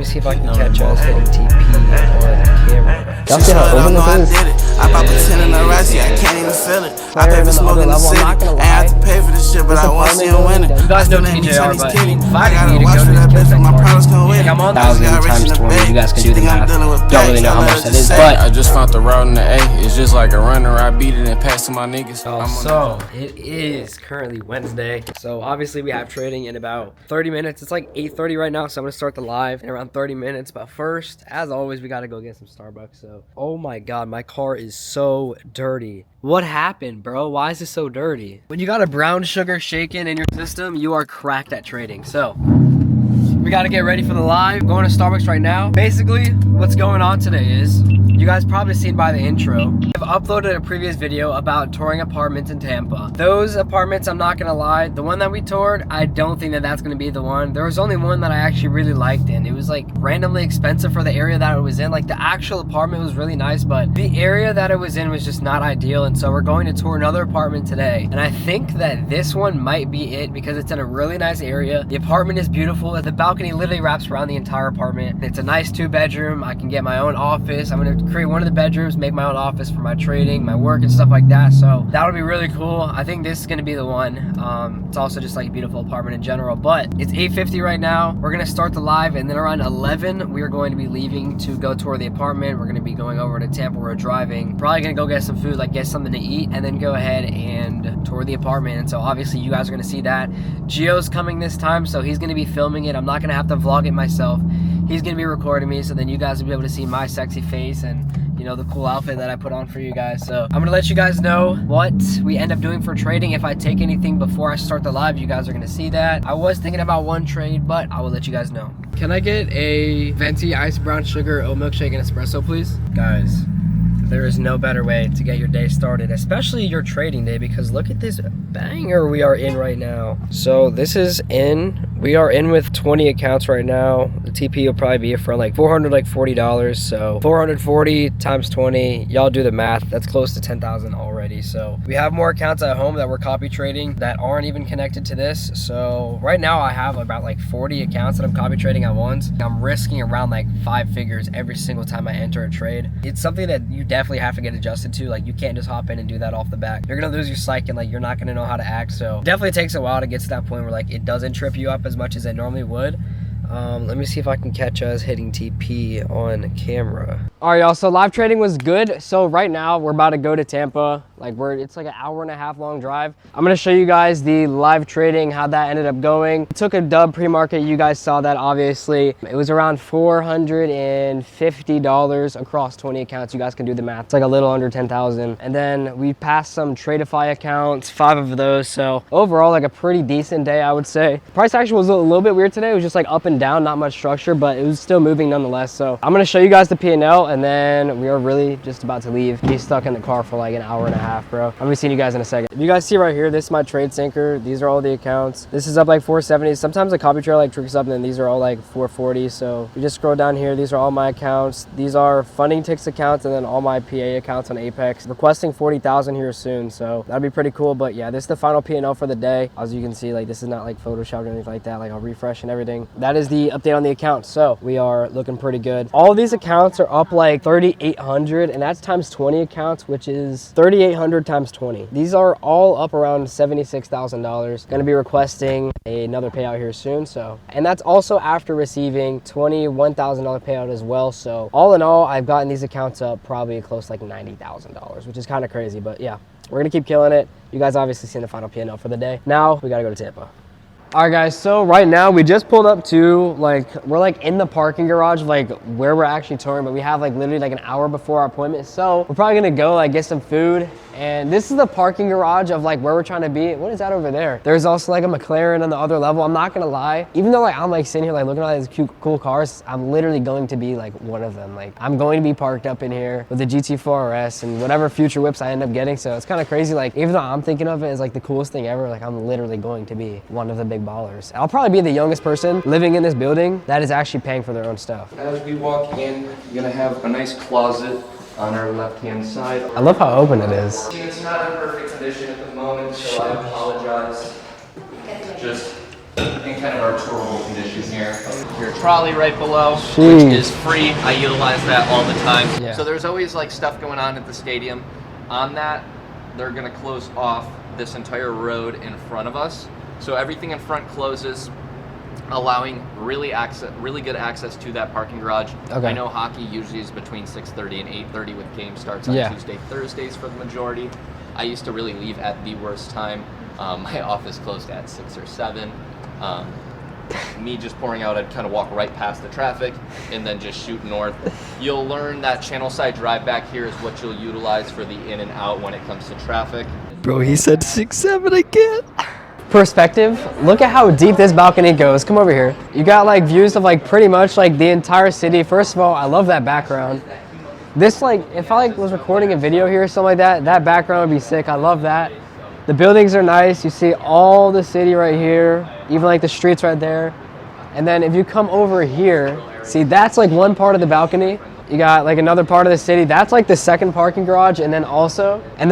me see if I can catch us hitting TP on camera. Y'all see how open this is? I pop a 10 in the Rossi, I can't even feel it. I pay for smoking the city. I have to pay for this shit, but I want to see him win it. You guys know TJR, but he invited me to go to his kill my problems come with it. I'm on 1,000 times 20. You guys can do the math. Don't really know how much that is, but I just found the route in the A. It's just like a runner. I beat it and pass to my niggas. So it is currently Wednesday. So obviously we have trading in about 30 minutes. It's like 8:30 right now, so I'm gonna start the live in around 30 minutes. But first, as always, we gotta go get some Starbucks. So, oh my God, my car is so dirty. What happened, bro? Why is it so dirty? When you got a brown sugar shaken in your system, you are cracked at trading. So we gotta get ready for the live. Going to Starbucks right now. Basically, what's going on today is, you guys probably seen by the intro, I've uploaded a previous video about touring apartments in Tampa. Those apartments, I'm not gonna lie, the one that we toured, I don't think that that's gonna be the one. There was only one that I actually really liked, and it was like randomly expensive for the area that it was in. Like the actual apartment was really nice, but the area that it was in was just not ideal. And so we're going to tour another apartment today, and I think that this one might be it because it's in a really nice area. The apartment is beautiful. The balcony literally wraps around the entire apartment. It's a nice 2-bedroom. I can get my own office. I'm gonna create one of the bedrooms, make my own office for my trading, my work, and stuff like that. So that'll be really cool. I think this is gonna be the one. It's also just like a beautiful apartment in general, but it's 8:50 right now. We're gonna start the live, and then around 11 we are going to be leaving to go tour the apartment. We're gonna be going over to Tampa. We're driving, probably gonna go get some food, like get something to eat, and then go ahead and tour the apartment. And so obviously you guys are gonna see that. Gio's coming this time, so he's gonna be filming it. I'm not gonna have to vlog it myself. He's gonna be recording me, so then you guys will be able to see my sexy face and, you know, the cool outfit that I put on for you guys. So I'm gonna let you guys know what we end up doing for trading. If I take anything before I start the live, you guys are gonna see that. I was thinking about one trade, but I will let you guys know. Can I get a venti iced brown sugar oat milkshake and espresso, please? Guys, there is no better way to get your day started, especially your trading day, because look at this banger we are in right now. So this is we are in with 20 accounts right now. The TP will probably be for like $440. So 440 times 20, y'all do the math. That's close to 10,000 already. So we have more accounts at home that we're copy trading that aren't even connected to this. So right now I have about like 40 accounts that I'm copy trading at once. I'm risking around like 5 figures every single time I enter a trade. It's something that you definitely have to get adjusted to. Like you can't just hop in and do that off the back. You're gonna lose your psyche, and like you're not gonna know how to act. So it definitely takes a while to get to that point where like it doesn't trip you up as much as it normally would. Let me see if I can catch us hitting TP on camera. All right, y'all, so live trading was good. So right now we're about to go to Tampa. Like it's like an 1.5 hour long drive. I'm gonna show you guys the live trading, how that ended up going. We took a dub pre-market. You guys saw that, obviously. It was around $450 across 20 accounts. You guys can do the math. It's like a little under 10,000. And then we passed some Tradeify accounts, 5 of those. So overall, like a pretty decent day, I would say. Price action was a little bit weird today. It was just like up and down, not much structure, but it was still moving nonetheless. So I'm gonna show you guys the P&L, and then we are really just about to leave. Be stuck in the car for like an 1.5 hours, bro. I'm gonna be seeing you guys in a second. You guys see right here, this is my trade sinker. These are all the accounts. This is up like 470. Sometimes the copy trail like tricks up, and then these are all like 440. So we just scroll down here. These are all my accounts. These are funding ticks accounts, and then all my PA accounts on Apex. Requesting 40,000 here soon, so that'd be pretty cool. But yeah, this is the final P&L for the day. As you can see, like this is not like Photoshopped or anything like that. Like I'll refresh and everything. That is the update on the account. So we are looking pretty good. All of these accounts are up like 3,800, and that's times 20 accounts, which is 3,800 times 20. These are all up around $76,000. Gonna be requesting another payout here soon. So, and that's also after receiving $21,000 payout as well. So all in all, I've gotten these accounts up probably close to like $90,000, which is kind of crazy. But yeah, we're gonna keep killing it. You guys obviously seen the final P&L for the day. Now we gotta go to Tampa. All right, guys, so right now we just pulled up to, like, we're like in the parking garage, like where we're actually touring, but we have like literally like an hour before our appointment. So we're probably gonna go like get some food. And this is the parking garage of like where we're trying to be. What is that over there? There's also like a McLaren on the other level. I'm not gonna lie, even though like I'm like sitting here like looking at all these cute, cool cars, I'm literally going to be like one of them. Like I'm going to be parked up in here with the GT4 RS and whatever future whips I end up getting. So it's kind of crazy. Like even though I'm thinking of it as like the coolest thing ever, like I'm literally going to be one of the big ballers. I'll probably be the youngest person living in this building that is actually paying for their own stuff. As we walk in, you're gonna have a nice closet on our left-hand side. I love how open it is. It's not in perfect condition at the moment, so I apologize. Just in kind of our tourable condition here. Your trolley right below, Jeez. which is free. I utilize that all the time. Yeah. So there's always like stuff going on at the stadium. On that, they're gonna close off this entire road in front of us. So everything in front closes, allowing really good access to that parking garage. Okay. I know hockey usually is between 6:30 and 8:30 with game starts on Tuesday, Thursdays for the majority. I used to really leave at the worst time. My office closed at 6 or 7. Me just pouring out, I'd kind of walk right past the traffic and then just shoot north. You'll learn that channel side drive back here is what you'll utilize for the in and out when it comes to traffic. Bro, he said 6'7" again. Perspective, look at how deep this balcony goes. Come over here. You got like views of like pretty much like the entire city. First of all, I love that background. This like, if I like was recording a video here or something like that, that background would be sick. I love that. The buildings are nice. You see all the city right here, even like the streets right there. And then if you come over here, see that's like one part of the balcony. You got like another part of the city. That's like the second parking garage. And then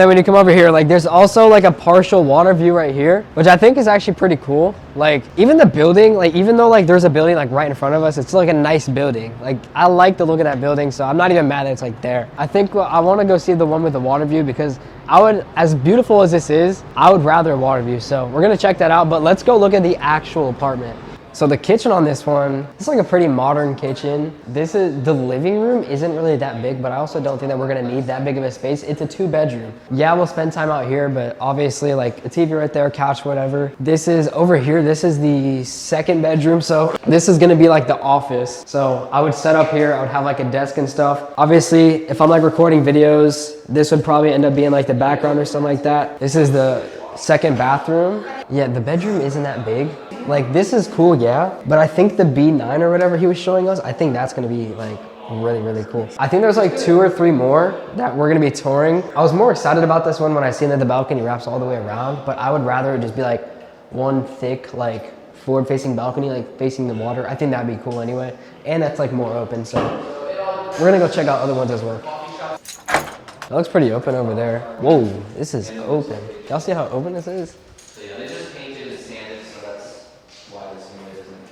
when you come over here, like there's also like a partial water view right here, which I think is actually pretty cool. Like even the building, like even though like there's a building like right in front of us, it's like a nice building. Like I like the look of that building, so I'm not even mad that it's like there. I think I want to go see the one with the water view because as beautiful as this is, I would rather a water view. So we're gonna check that out, but let's go look at the actual apartment. So the kitchen on this one, it's like a pretty modern kitchen. The living room isn't really that big, but I also don't think that we're gonna need that big of a space. It's a 2-bedroom. Yeah, we'll spend time out here, but obviously like a TV right there, couch, whatever. This is over here, this is the 2nd bedroom. So this is gonna be like the office. So I would set up here, I would have like a desk and stuff. Obviously, if I'm like recording videos, this would probably end up being like the background or something like that. This is the 2nd bathroom. Yeah, the bedroom isn't that big. Like this is cool, yeah, but I think the B9 or whatever he was showing us, I think that's gonna be like really, really cool. I think there's like 2 or 3 more that we're gonna be touring. I was more excited about this one when I seen that the balcony wraps all the way around, but I would rather it just be like one thick, like forward-facing balcony, like facing the water. I think that'd be cool anyway, and that's like more open, so we're gonna go check out other ones as well. That looks pretty open over there. Whoa, this is open. Y'all see how open this is?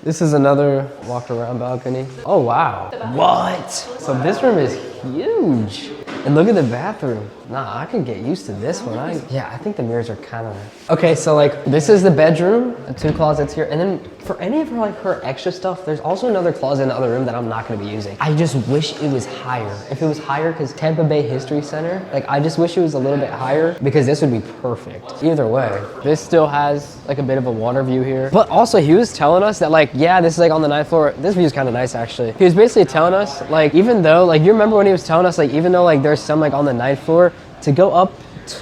This is another walk around balcony. Oh wow, what? So this room is huge. And look at the bathroom. Nah, I can get used to this one. I think the mirrors are kind of... Okay, so like this is the bedroom, 2 closets here. And then for any of her extra stuff, there's also another closet in the other room that I'm not gonna be using. I just wish it was higher. If it was higher, because Tampa Bay History Center, like I just wish it was a little bit higher because this would be perfect. Either way, this still has like a bit of a water view here. But also he was telling us that like, yeah, this is like on the 9th floor. This view is kind of nice actually. He was basically telling us like, even though like, you remember when he was telling us like, even though like there's some like on the 9th floor, to go up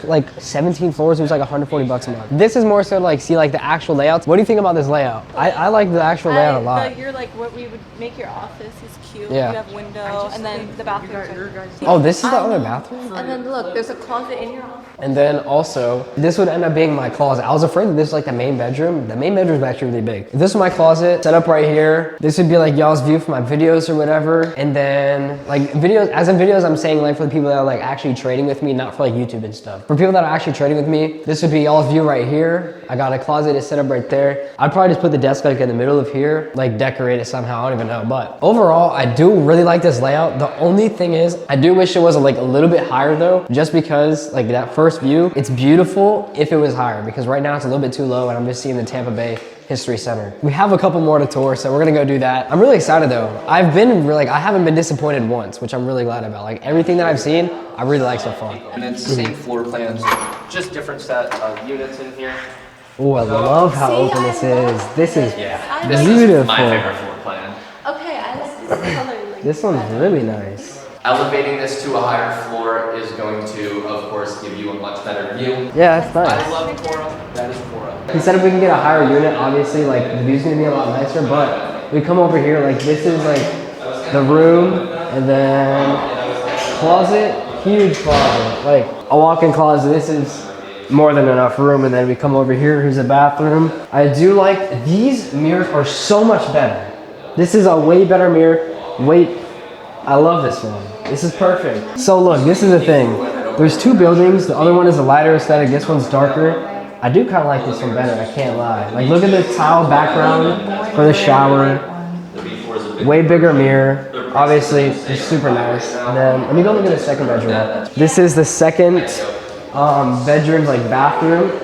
like 17 floors, it was like 140 bucks a month. This is more so to like see like the actual layouts. What do you think about this layout? I like the actual layout a lot. You're like what we would make your office is cute. Yeah. You have window and then the bathroom. Oh, this is the other bathroom? And then look, there's a closet in your office. And then also, this would end up being my closet. I was afraid that this was like the main bedroom. The main bedroom is actually really big. If this is my closet, set up right here. This would be like y'all's view for my videos or whatever. And then like videos, as in videos, I'm saying like for the people that are like actually trading with me, not for like YouTube and stuff. For people that are actually trading with me, this would be y'all's view right here. I got a closet to set up right there. I'd probably just put the desk like in the middle of here, like decorate it somehow, I don't even know. But overall, I do really like this layout. The only thing is, I do wish it was like a little bit higher though, just because like that first view, it's beautiful if it was higher, because right now it's a little bit too low and I'm just seeing the Tampa Bay History Center. We have a couple more to tour, so we're gonna go do that. I'm really excited though. I haven't been disappointed once, which I'm really glad about. Like everything that I've seen, I really like so far. And it's the same floor plans, just different set of units in here. Oh, I love how open this is. This is This beautiful. is my favorite floor plan. Okay, I like this color. Like This one's really nice. Elevating this to a higher floor is going to, of course, give you a much better view. Yeah, that's nice. I love Cora. That is Cora. He said if we can get a higher unit, obviously like the view's gonna be a lot nicer, but we come over here, like this is like the room, and then closet, huge closet, like a walk-in closet. This is more than enough room, and then we come over here, here's a bathroom. I do like, these mirrors are so much better. This is a way better mirror. I love this one. This is perfect. So look, this is the thing. There's 2 buildings. The other one is a lighter aesthetic. This one's darker. I do kind of like this one better, I can't lie. Like, look at the tile background for the shower. Way bigger mirror. Obviously, it's super nice. And then, let me go look at the second bedroom. This is the second bedroom, like bathroom.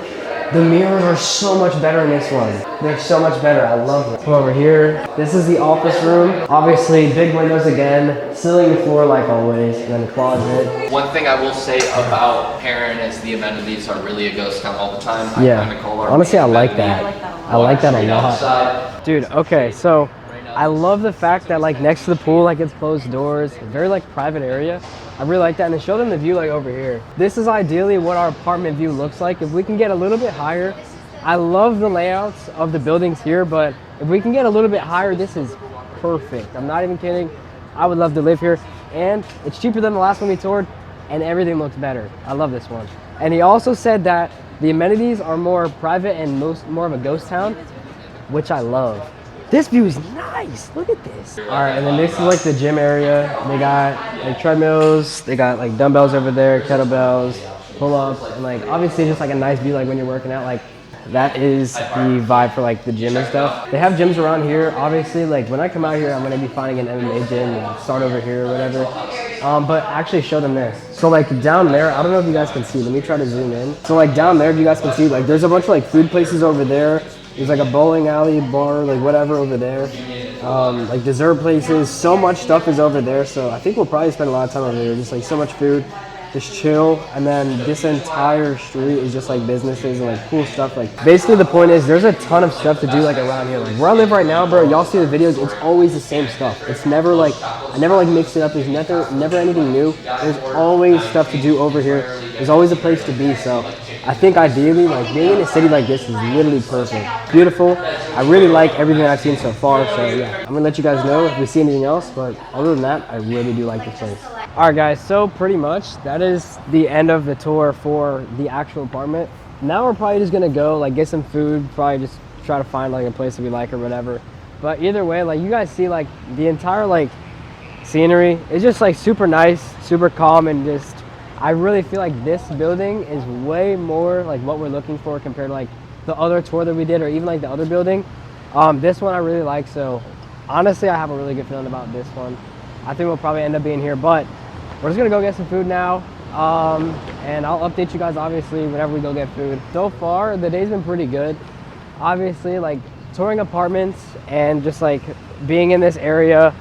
The mirrors are so much better in this one. They're so much better. I love it. Come over here. This is the office room. Obviously, big windows again. Ceiling to floor like always. And then the closet. One thing I will say about Perrin is the amenities are really a ghost town all the time. Yeah. Honestly, I like that. I like that a lot. Dude, okay, so I love the fact that like next to the pool, like it's closed doors. Very like private area. I really like that, and then show them the view like over here. This is ideally what our apartment view looks like. If we can get a little bit higher, I love the layouts of the buildings here, but if we can get a little bit higher, this is perfect. I'm not even kidding. I would love to live here, and it's cheaper than the last one we toured, and everything looks better. I love this one. And he also said that the amenities are more private and more of a ghost town, which I love. This view is nice. Look at this. All right, and then this is like the gym area. They got like treadmills. They got like dumbbells over there, kettlebells, pull-ups, and like obviously just like a nice view like when you're working out. Like that is the vibe for like the gym and stuff. They have gyms around here. Obviously, like when I come out here, I'm gonna be finding an MMA gym and start over here or whatever. But actually show them there. So like down there, I don't know if you guys can see. Let me try to zoom in. So like down there, if you guys can see, like there's a bunch of like food places over there. There's like a bowling alley, bar, like whatever over there. Like dessert places, so much stuff is over there. So I think we'll probably spend a lot of time over there. Just like so much food, just chill. And then this entire street is just like businesses and like cool stuff. Like basically the point is there's a ton of stuff to do like around here. Like where I live right now, bro, y'all see the videos, it's always the same stuff. It's never like, I never like mix it up. There's never anything new. There's always stuff to do over here. There's always a place to be. So I think ideally, like being in a city like this is literally perfect. Beautiful. I really like everything I've seen so far. So yeah, I'm gonna let you guys know if we see anything else. But other than that, I really do like this place. All right, guys. So pretty much that is the end of the tour for the actual apartment. Now we're probably just gonna go like get some food. Probably just try to find like a place that we like or whatever. But either way, like you guys see, like the entire like scenery is just like super nice, super calm, and just. I really feel like this building is way more like what we're looking for compared to like the other tour that we did or even like the other building. This one I really like, so honestly I have a really good feeling about this one. I think we'll probably end up being here, but we're just gonna go get some food now, and I'll update you guys obviously whenever we go get food. So far the day's been pretty good. Obviously like touring apartments and just like being in this area,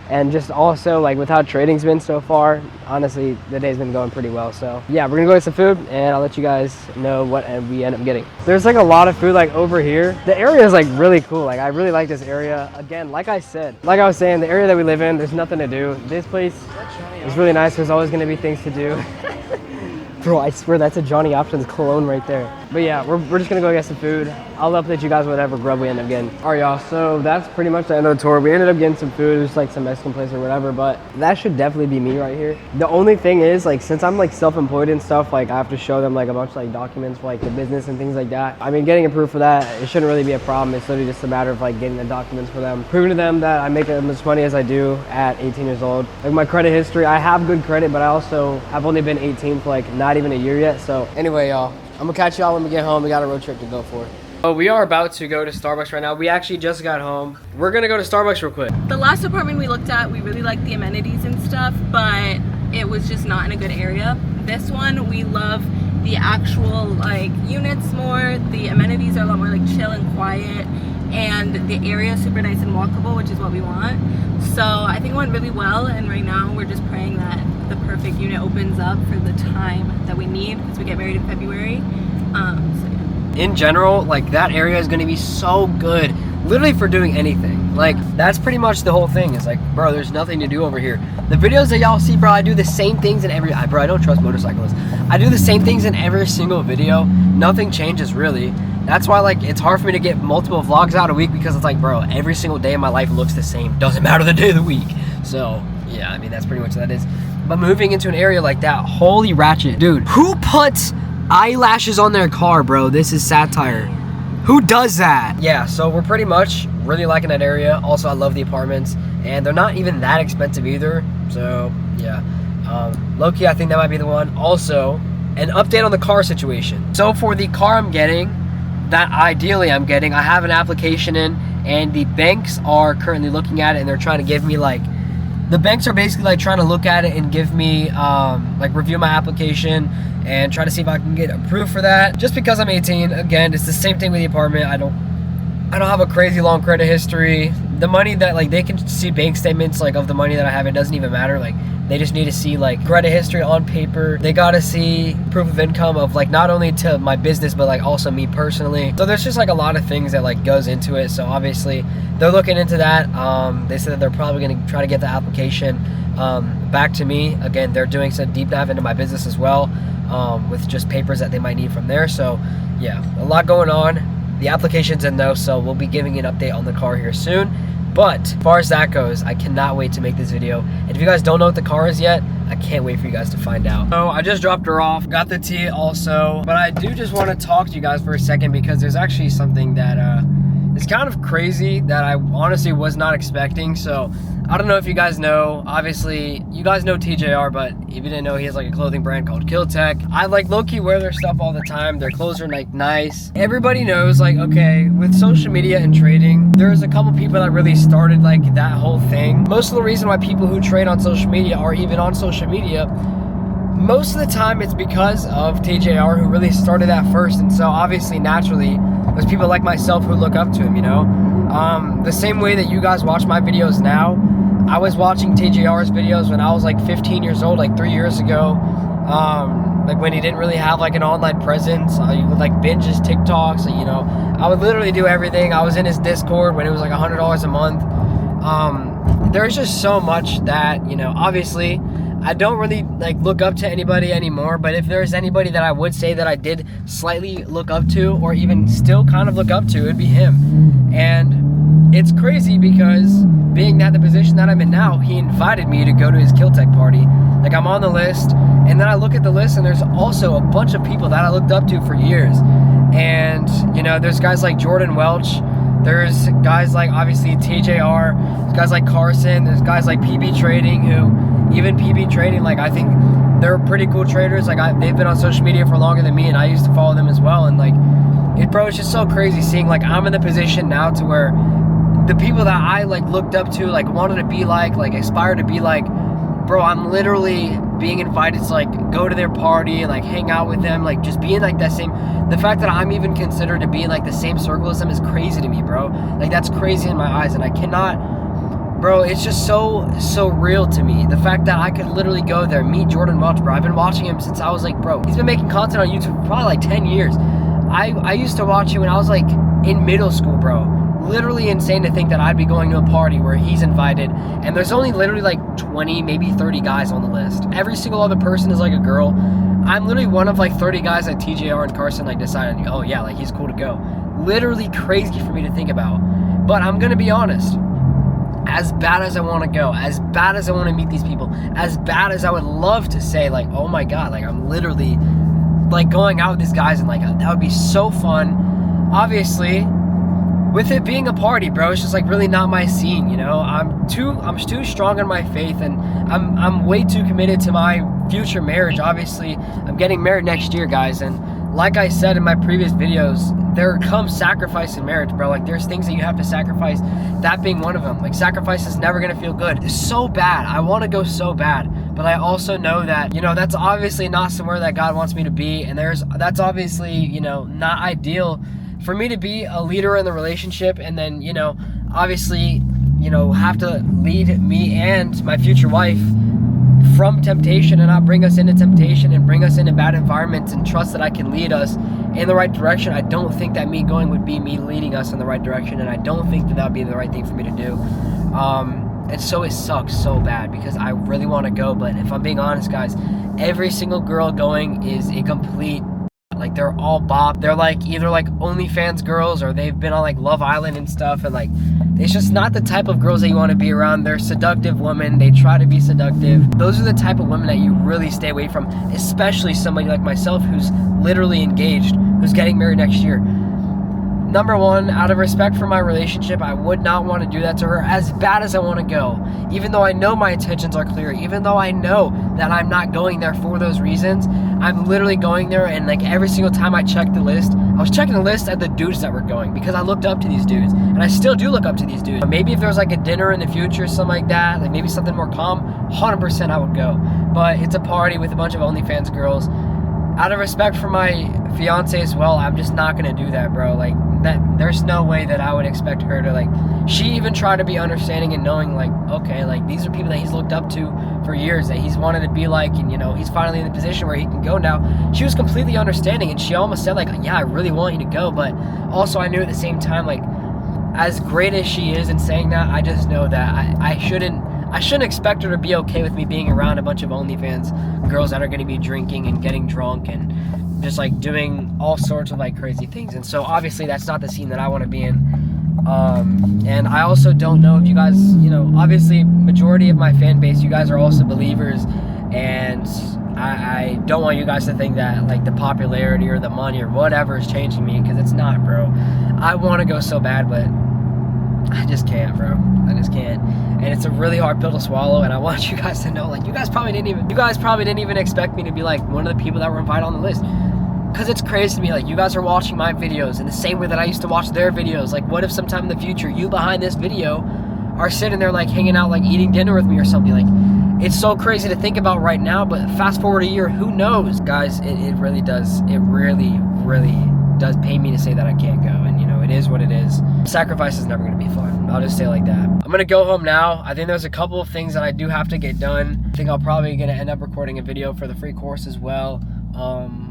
and just also like with how trading's been so far, honestly the day's been going pretty well. So yeah, we're gonna go get some food and I'll let you guys know what we end up getting. There's like a lot of food like over here. The area is like really cool. Like I really like this area. Again, like I was saying, the area that we live in, there's nothing to do. This place is really nice. There's always gonna be things to do. Bro, I swear that's a Johnny Options cologne right there. But yeah, we're just gonna go get some food. I'll update you guys whatever grub we end up getting. All right, y'all, so that's pretty much the end of the tour. We ended up getting some food, just like some Mexican place or whatever, but that should definitely be me right here. The only thing is, like, since I'm like self-employed and stuff, like I have to show them like a bunch of like documents for like the business and things like that. I mean, getting approved for that, it shouldn't really be a problem. It's literally just a matter of like getting the documents for them, proving to them that I make as much money as I do at 18 years old. Like my credit history, I have good credit, but I also have only been 18 for like not even a year yet. So anyway, y'all, I'm gonna catch y'all when we get home. We got a road trip to go for. Oh, we are about to go to Starbucks right now. We actually just got home. We're gonna go to Starbucks real quick. The last apartment we looked at, we really liked the amenities and stuff, but it was just not in a good area. This one, we love the actual like units more. The amenities are a lot more like chill and quiet, and the area is super nice and walkable, which is what we want. So I think it went really well, and right now we're just praying that the perfect unit opens up for the time that we need, because we get married in February. So yeah. In general, like that area is gonna be so good, literally for doing anything. Like that's pretty much the whole thing. It's like, bro, there's nothing to do over here. The videos that y'all see, bro, I do the same things in every, bro, I don't trust motorcyclists. I do the same things in every single video. Nothing changes really. That's why like it's hard for me to get multiple vlogs out a week, because it's like, bro, every single day of my life looks the same. Doesn't matter the day of the week. So yeah, I mean, that's pretty much what that is. But moving into an area like that, holy ratchet, dude, who puts eyelashes on their car, bro? This is satire. Who does that? Yeah, so we're pretty much really liking that area. Also, I love the apartments, and they're not even that expensive either. So yeah, low-key, I think that might be the one. Also, an update on the car situation. So for the car I'm getting, that ideally I'm getting, I have an application in, and the banks are currently looking at it, and they're trying to give me like, the banks are basically like trying to look at it and give me like review my application and try to see if I can get approved for that. Just because I'm 18, again, it's the same thing with the apartment. I don't have a crazy long credit history. The money that, like, they can see bank statements like of the money that I have, it doesn't even matter. Like, they just need to see like credit history on paper. They gotta see proof of income of like not only to my business but like also me personally. So there's just like a lot of things that like goes into it. So obviously they're looking into that. They said that they're probably gonna try to get the application back to me. Again, they're doing some deep dive into my business as well, with just papers that they might need from there. So yeah, a lot going on. The application's in though, so we'll be giving an update on the car here soon. But as far as that goes, I cannot wait to make this video. And if you guys don't know what the car is yet, I can't wait for you guys to find out. So I just dropped her off, got the tea also. But I do just want to talk to you guys for a second, because there's actually something that is kind of crazy that I honestly was not expecting. So I don't know if you guys know, obviously you guys know TJR, but if you didn't know, he has like a clothing brand called Kill Tech. I like low-key wear their stuff all the time. Their clothes are like nice. Everybody knows, like, okay, with social media and trading, there's a couple people that really started like that whole thing. Most of the reason why people who trade on social media are even on social media, most of the time it's because of TJR, who really started that first. And so obviously naturally there's people like myself who look up to him, you know. The same way that you guys watch my videos now, I was watching TJR's videos when I was like 15 years old, like 3 years ago. Like when he didn't really have like an online presence. You would like binge his TikToks, you know. I would literally do everything. I was in his Discord when it was like $100 a month. There's just so much that, you know, obviously I don't really like look up to anybody anymore, but if there's anybody that I would say that I did slightly look up to, or even still kind of look up to, it'd be him. And it's crazy because being at the position that I'm in now, he invited me to go to his Kill Tech party. Like, I'm on the list, and then I look at the list and there's also a bunch of people that I looked up to for years. And, you know, there's guys like Jordan Welch, there's guys like obviously TJR, there's guys like Carson, there's guys like PB Trading, who, even PB Trading, like, I think they're pretty cool traders. Like, they've been on social media for longer than me, and I used to follow them as well. And like, bro, it's just so crazy seeing like I'm in the position now to where the people that I like looked up to, like wanted to be like aspired to be like, bro, I'm literally being invited to like go to their party and like hang out with them, like just being like that same, the fact that I'm even considered to be in like the same circle as them is crazy to me, bro. Like, that's crazy in my eyes, and I cannot, bro, it's just so real to me. The fact that I could literally go there, meet Jordan Welch, bro. I've been watching him since I was like, bro, he's been making content on YouTube for probably like 10 years. I used to watch him when I was like in middle school, bro. Literally insane to think that I'd be going to a party where he's invited, and there's only literally like 20, maybe 30 guys on the list. Every single other person is like a girl. I'm literally one of like 30 guys that TJR and Carson like decided, oh yeah, like he's cool to go. Literally crazy for me to think about. But I'm gonna be honest, as bad as I want to go, as bad as I want to meet these people, as bad as I would love to say like, oh my god, like I'm literally like going out with these guys and like that would be so fun. Obviously, with it being a party, bro, it's just like really not my scene, you know. I'm too strong in my faith, and I'm way too committed to my future marriage. Obviously, I'm getting married next year, guys, and like I said in my previous videos, there comes sacrifice in marriage, bro. Like, there's things that you have to sacrifice, that being one of them. Like, sacrifice is never gonna feel good. It's so bad. I want to go so bad, but I also know that, you know, that's obviously not somewhere that God wants me to be, and that's obviously, you know, not ideal for me to be a leader in the relationship, and then, you know, obviously, you know, have to lead me and my future wife from temptation and not bring us into temptation and bring us into bad environments, and trust that I can lead us in the right direction. I don't think that me going would be me leading us in the right direction, and I don't think that would be the right thing for me to do. And so it sucks so bad because I really want to go, but if I'm being honest, guys, every single girl going is a complete, like, they're all bop. They're like either like OnlyFans girls, or they've been on like Love Island and stuff, and like it's just not the type of girls that you want to be around. They're seductive women. They try to be seductive. Those are the type of women that you really stay away from, especially somebody like myself who's literally engaged, who's getting married next year. number one, out of respect for my relationship, I would not want to do that to her as bad as I want to go. Even though I know my intentions are clear, even though I know that I'm not going there for those reasons, I'm literally going there, and like every single time I check the list, I was checking the list at the dudes that were going because I looked up to these dudes, and I still do look up to these dudes. Maybe if there was like a dinner in the future or something like that, like maybe something more calm, 100% I would go. But it's a party with a bunch of OnlyFans girls. Out of respect for my fiance as well, I'm just not gonna do that, bro. Like that, there's no way that I would expect her to like. She even tried to be understanding and knowing, like, okay, like these are people that he's looked up to for years, that he's wanted to be like, and you know, he's finally in the position where he can go now. She was completely understanding, and she almost said like, yeah, I really want you to go, but also I knew at the same time, like, as great as she is in saying that, I just know that I shouldn't expect her to be okay with me being around a bunch of OnlyFans girls that are going to be drinking and getting drunk and just like doing all sorts of like crazy things. And so obviously that's not the scene that I want to be in. And I also don't know if you guys, you know, obviously majority of my fan base, you guys are also believers, and I don't want you guys to think that like the popularity or the money or whatever is changing me, because it's not, bro. I want to go so bad, but I just can't, bro. I just can't. And it's a really hard pill to swallow, and I want you guys to know, like, you guys probably didn't even expect me to be like one of the people that were invited on the list. Because it's crazy to me, like, you guys are watching my videos in the same way that I used to watch their videos. Like, what if sometime in the future, you behind this video are sitting there, like, hanging out, like, eating dinner with me or something? Like, it's so crazy to think about right now, but fast forward a year, who knows? Guys, it really does. It really, really does pain me to say that I can't go. And, you know, it is what it is. Sacrifice is never going to be fun. I'll just say it like that. I'm going to go home now. I think there's a couple of things that I do have to get done. I think I'll probably going to end up recording a video for the free course as well.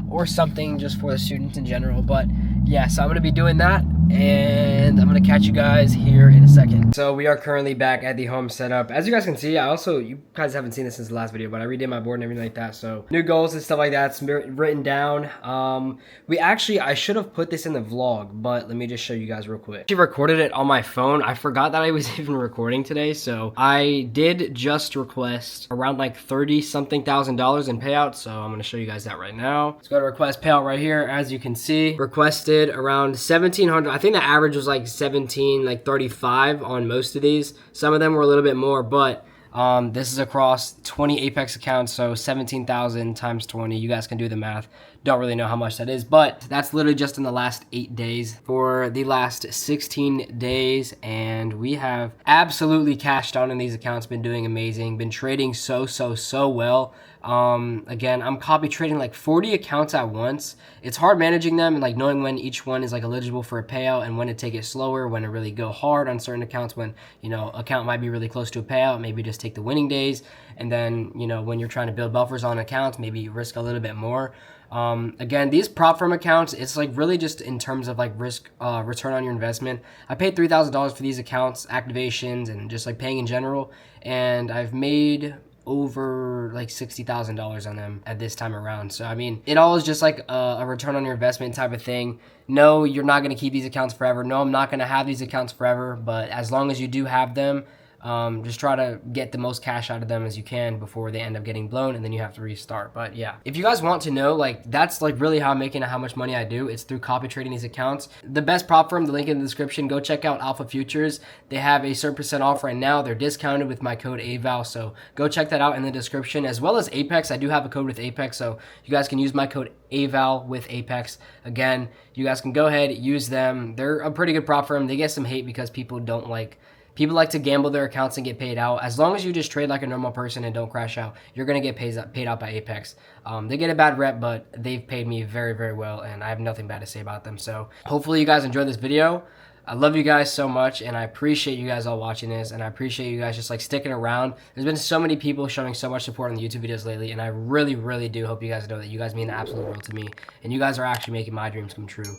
Or something just for the students in general. But yeah, so I'm going to be doing that, and I'm going to catch you guys here in a second. So we are currently back at the home setup. As you guys can see, you guys haven't seen this since the last video, but I redid my board and everything like that. So new goals and stuff like that's written down. I should have put this in the vlog, but let me just show you guys real quick. I actually recorded it on my phone. I forgot that I was even recording today. So I did just request around like $30-something thousand in payout. So I'm going to show you guys that right now. Let's go to request payout right here. As you can see, requested around 1,700. I think the average was like 1735 on most of these. Some of them were a little bit more, but this is across 20 Apex accounts, so 17,000 times 20. You guys can do the math. Don't really know how much that is, but that's literally just in the last 8 days. For the last 16 days, and we have absolutely cashed out in these accounts. Been doing amazing. Been trading so well. Again, I'm copy trading like 40 accounts at once. It's hard managing them and like knowing when each one is like eligible for a payout and when to take it slower, when to really go hard on certain accounts, when, you know, account might be really close to a payout, maybe just take the winning days. And then, you know, when you're trying to build buffers on accounts, maybe risk a little bit more. Again, these prop firm accounts, it's like really just in terms of like risk, return on your investment. I paid $3,000 for these accounts, activations, and just like paying in general. And I've made over like $60,000 on them at this time around. So, I mean, it all is just like a return on your investment type of thing. No, you're not going to keep these accounts forever. No, I'm not going to have these accounts forever. But as long as you do have them, just try to get the most cash out of them as you can before they end up getting blown, and then you have to restart. But yeah, if you guys want to know, like, that's like really how I'm making how much money I do. It's through copy trading these accounts. The best prop firm, the link in the description. Go check out Alpha Futures. They have a certain percent off right now. They're discounted with my code AVAL, so go check that out in the description, as well as Apex. I do have a code with Apex, so you guys can use my code AVAL with Apex. Again, you guys can go ahead, use them. They're a pretty good prop firm. They get some hate because people like to gamble their accounts and get paid out. As long as you just trade like a normal person and don't crash out, you're going to get paid out by Apex. They get a bad rep, but they've paid me very, very well, and I have nothing bad to say about them. So hopefully you guys enjoyed this video. I love you guys so much, and I appreciate you guys all watching this, and I appreciate you guys just like sticking around. There's been so many people showing so much support on the YouTube videos lately, and I really, really do hope you guys know that you guys mean the absolute world to me, and you guys are actually making my dreams come true.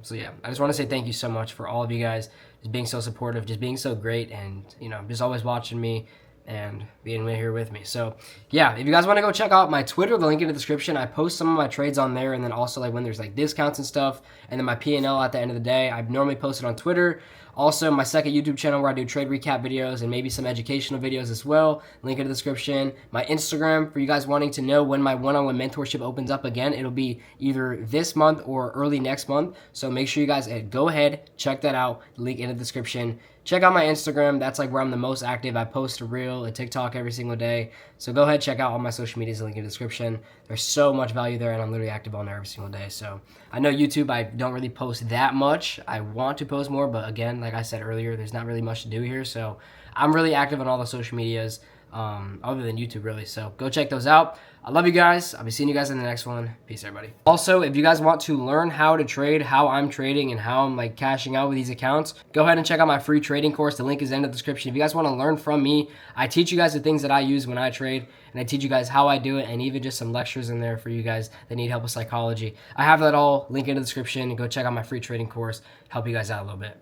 So yeah, I just want to say thank you so much for all of you guys just being so supportive, just being so great, and, you know, just always watching me, and being here with me. So yeah, if you guys want to go check out my Twitter, the link in the description. I post some of my trades on there, and then also like when there's like discounts and stuff, and then my P&L at the end of the day. I normally post it on Twitter. Also, my second YouTube channel where I do trade recap videos and maybe some educational videos as well. Link in the description. My Instagram for you guys wanting to know when my one-on-one mentorship opens up again. It'll be either this month or early next month. So make sure you guys go ahead, check that out. Link in the description. Check out my Instagram. That's like where I'm the most active. I post a reel, a TikTok every single day. So go ahead, check out all my social medias, link in the description. There's so much value there, and I'm literally active on there every single day. So I know YouTube, I don't really post that much. I want to post more, but again, like I said earlier, there's not really much to do here. So I'm really active on all the social medias, other than YouTube, really. So go check those out. I love you guys. I'll be seeing you guys in the next one. Peace, everybody. Also, if you guys want to learn how to trade, how I'm trading, and how I'm like cashing out with these accounts, go ahead and check out my free trading course. The link is in the description. If you guys want to learn from me, I teach you guys the things that I use when I trade, and I teach you guys how I do it, and even just some lectures in there for you guys that need help with psychology. I have that all, link in the description. Go check out my free trading course. Help you guys out a little bit.